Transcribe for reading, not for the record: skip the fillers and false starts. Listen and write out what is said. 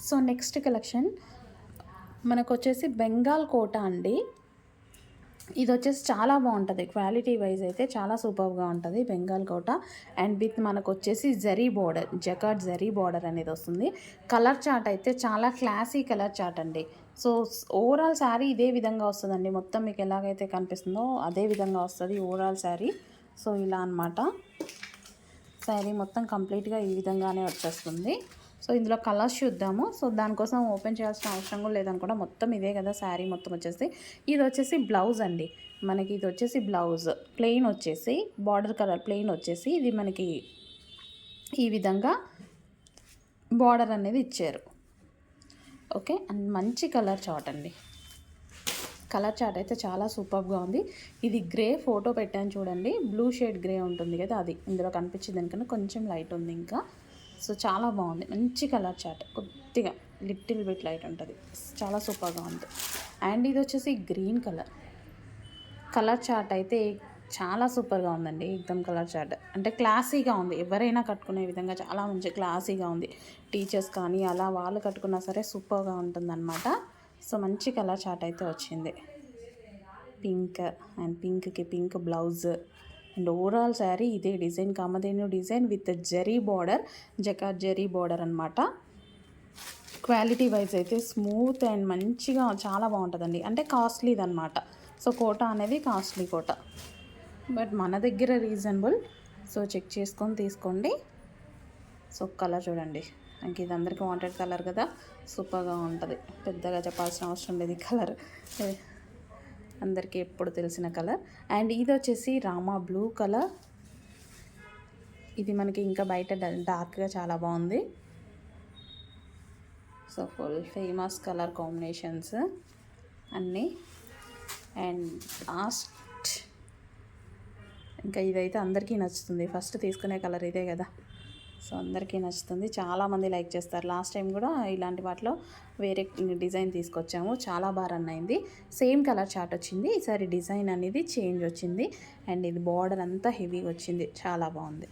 So next collection మనకు వచ్చేసి బెంగాల్ కోట అండి. ఇది వచ్చేసి చాలా బాగుంటుంది, క్వాలిటీ వైజ్ అయితే చాలా సూపర్గా ఉంటుంది బెంగాల్ కోట. అండ్ విత్ మనకు వచ్చేసి zari border, jacquard zari border అనేది వస్తుంది. కలర్ చార్ట్ అయితే చాలా క్లాసీ కలర్ చార్ట్ అండి. సో ఓవరాల్ శారీ ఇదే విధంగా వస్తుందండి, మొత్తం మీకు ఎలాగైతే కనిపిస్తుందో అదే విధంగా వస్తుంది ఓవరాల్ శారీ. సో ఇలా అనమాట శారీ మొత్తం కంప్లీట్గా ఈ విధంగానే వచ్చేస్తుంది. సో ఇందులో కలర్స్ చూద్దాము. సో దానికోసం ఓపెన్ చేయాల్సిన అవసరం కూడా లేదనుకుంటా, మొత్తం ఇదే కదా శారీ మొత్తం వచ్చేసి. ఇది వచ్చేసి బ్లౌజ్ అండి మనకి, ఇది వచ్చేసి బ్లౌజ్ ప్లెయిన్ వచ్చేసి బార్డర్ కలర్ ప్లెయిన్ వచ్చేసి ఇది మనకి ఈ విధంగా బార్డర్ అనేది ఇచ్చారు. ఓకే, అండ్ మంచి కలర్ చార్ట్ అండి. కలర్ చార్ట్ అయితే చాలా సూపర్గా ఉంది. ఇది గ్రే ఫోటో పెట్టాను చూడండి, బ్లూ షేడ్ గ్రే ఉంటుంది కదా, అది ఇందులో కనిపించింది దానికన్నా కొంచెం లైట్ ఉంది ఇంకా. సో చాలా బాగుంది, మంచి కలర్ చార్ట్, కొద్దిగా లిటిల్ బిట్ లైట్ ఉంటుంది, చాలా సూపర్గా ఉంది. అండ్ ఇది వచ్చేసి గ్రీన్ కలర్. కలర్ చార్ట్ అయితే చాలా సూపర్గా ఉందండి, ఎగ్దమ్ కలర్ చార్ట్ అంటే క్లాసీగా ఉంది, ఎవరైనా కట్టుకునే విధంగా చాలా మంచి క్లాసీగా ఉంది. టీచర్స్ కానీ అలా వాళ్ళు కట్టుకున్నా సరే సూపర్గా ఉంటుందన్నమాట. సో మంచి కలర్ చార్ట్ అయితే వచ్చింది, పింక్ అండ్ పింక్కి pink blouse. And overall sari ఇదే design, Kamadhenu design with zari border, jacquard zari border అనమాట. క్వాలిటీ వైజ్ అయితే స్మూత్ అండ్ మంచిగా చాలా బాగుంటుందండి, అంటే కాస్ట్లీది అనమాట. సో కోట అనేది కాస్ట్లీ కోట, బట్ మన దగ్గర రీజనబుల్. సో చెక్ చేసుకొని తీసుకోండి. సో కలర్ చూడండి, ఇంక ఇది అందరికీ వాంటెడ్ కలర్ కదా, సూపర్గా ఉంటుంది, పెద్దగా చెప్పాల్సిన అవసరం లేదు. ఈ కలర్ అందరికీ ఎప్పుడు తెలిసిన కలర్. అండ్ ఇది వచ్చేసి రామా బ్లూ కలర్. ఇది మనకి ఇంకా బయట డార్క్గా చాలా బాగుంది. So full famous colour combinations అన్నీ. అండ్ లాస్ట్ ఇంకా ఇదైతే అందరికీ నచ్చుతుంది, ఫస్ట్ తీసుకునే కలర్ ఇదే కదా, సో అందరికీ నచ్చుతుంది, చాలామంది లైక్ చేస్తారు. లాస్ట్ టైం కూడా ఇలాంటి వాటిలో వేరే డిజైన్ తీసుకొచ్చాము, చాలా బాగా రన్ అయింది. సేమ్ కలర్ చార్ట్ వచ్చింది, ఈసారి డిజైన్ అనేది చేంజ్ వచ్చింది. అండ్ ఇది బార్డర్ అంతా హెవీగా వచ్చింది, చాలా బాగుంది.